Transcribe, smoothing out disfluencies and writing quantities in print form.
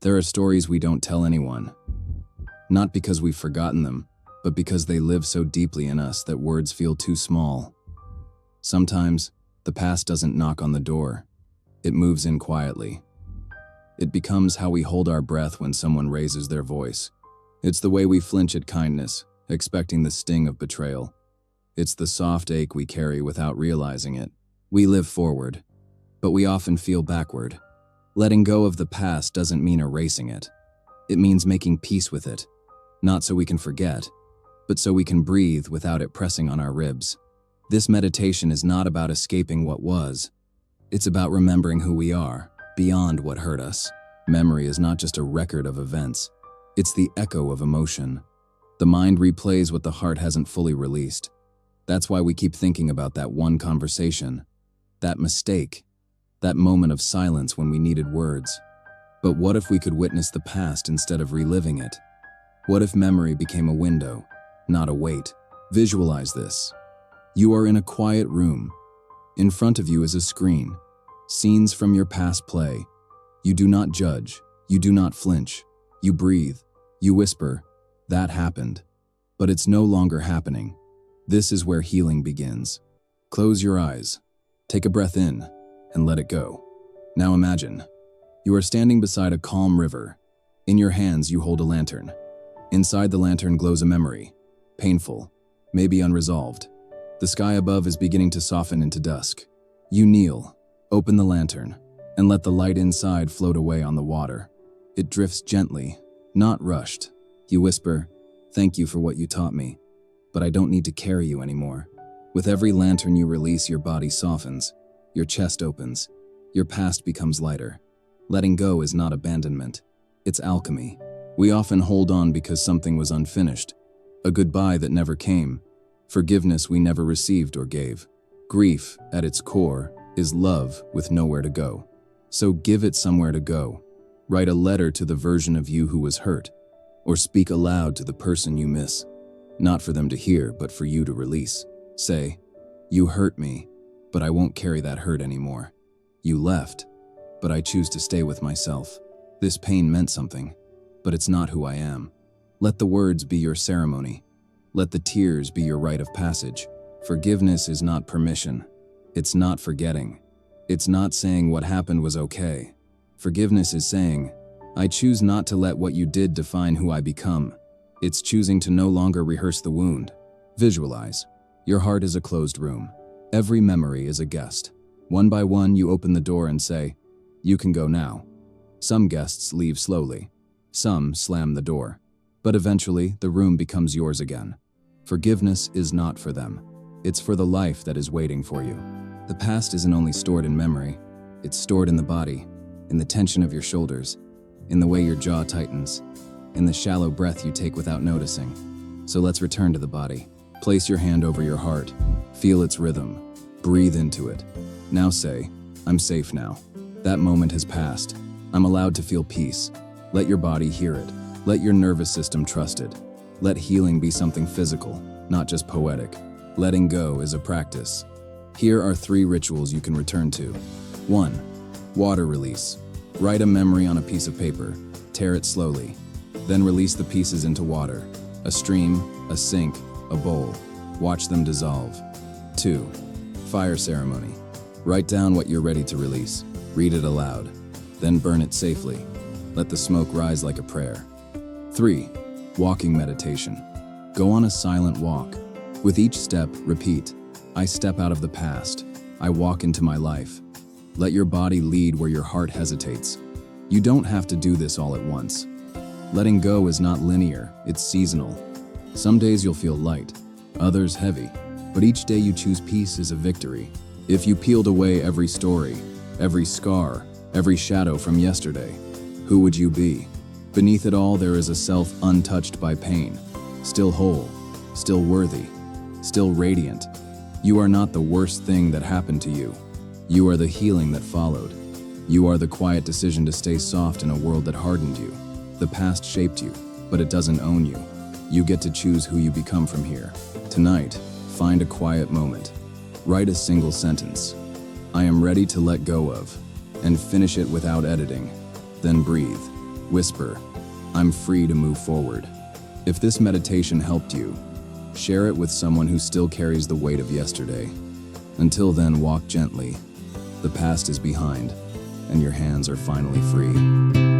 There are stories we don't tell anyone, not because we've forgotten them, but because they live so deeply in us that words feel too small. Sometimes, the past doesn't knock on the door. It moves in quietly. It becomes how we hold our breath when someone raises their voice. It's the way we flinch at kindness, expecting the sting of betrayal. It's the soft ache we carry without realizing it. We live forward, but we often feel backward. Letting go of the past doesn't mean erasing it. It means making peace with it, not so we can forget, but so we can breathe without it pressing on our ribs. This meditation is not about escaping what was. It's about remembering who we are, beyond what hurt us. Memory is not just a record of events. It's the echo of emotion. The mind replays what the heart hasn't fully released. That's why we keep thinking about that one conversation, that mistake, that moment of silence when we needed words. But what if we could witness the past instead of reliving it? What if memory became a window, not a weight? Visualize this. You are in a quiet room. In front of you is a screen. Scenes from your past play. You do not judge. You do not flinch. You breathe. You whisper, "That happened." But it's no longer happening. This is where healing begins. Close your eyes. Take a breath in and let it go. Now imagine. You are standing beside a calm river. In your hands you hold a lantern. Inside the lantern glows a memory. Painful, maybe unresolved. The sky above is beginning to soften into dusk. You kneel, open the lantern, and let the light inside float away on the water. It drifts gently, not rushed. You whisper, "Thank you for what you taught me, but I don't need to carry you anymore." With every lantern you release, your body softens, your chest opens, your past becomes lighter. Letting go is not abandonment, it's alchemy. We often hold on because something was unfinished, a goodbye that never came, forgiveness we never received or gave. Grief, at its core, is love with nowhere to go. So give it somewhere to go. Write a letter to the version of you who was hurt, or speak aloud to the person you miss. Not for them to hear, but for you to release. Say, "You hurt me, but I won't carry that hurt anymore. You left, but I choose to stay with myself. This pain meant something, but it's not who I am." Let the words be your ceremony. Let the tears be your rite of passage. Forgiveness is not permission. It's not forgetting. It's not saying what happened was okay. Forgiveness is saying, "I choose not to let what you did define who I become." It's choosing to no longer rehearse the wound. Visualize. Your heart is a closed room. Every memory is a guest. One by one, you open the door and say, "You can go now." Some guests leave slowly. Some slam the door. But eventually, the room becomes yours again. Forgiveness is not for them. It's for the life that is waiting for you. The past isn't only stored in memory. It's stored in the body, in the tension of your shoulders, in the way your jaw tightens, in the shallow breath you take without noticing. So let's return to the body. Place your hand over your heart. Feel its rhythm. Breathe into it. Now say, "I'm safe now. That moment has passed. I'm allowed to feel peace." Let your body hear it. Let your nervous system trust it. Let healing be something physical, not just poetic. Letting go is a practice. Here are 3 rituals you can return to. 1. Water release. Write a memory on a piece of paper. Tear it slowly. Then release the pieces into water. A stream, a sink, a bowl. Watch them dissolve. 2. Fire ceremony. Write down what you're ready to release. Read it aloud. Then burn it safely. Let the smoke rise like a prayer. 3. Walking meditation. Go on a silent walk. With each step, repeat, "I step out of the past. I walk into my life." Let your body lead where your heart hesitates. You don't have to do this all at once. Letting go is not linear, it's seasonal. Some days you'll feel light, others heavy, but each day you choose peace is a victory. If you peeled away every story, every scar, every shadow from yesterday, who would you be? Beneath it all, there is a self untouched by pain, still whole, still worthy, still radiant. You are not the worst thing that happened to you. You are the healing that followed. You are the quiet decision to stay soft in a world that hardened you. The past shaped you, but it doesn't own you. You get to choose who you become from here. Tonight, find a quiet moment. Write a single sentence. "I am ready to let go of," and finish it without editing. Then breathe. Whisper, "I'm free to move forward." If this meditation helped you, share it with someone who still carries the weight of yesterday. Until then, walk gently. The past is behind, and your hands are finally free.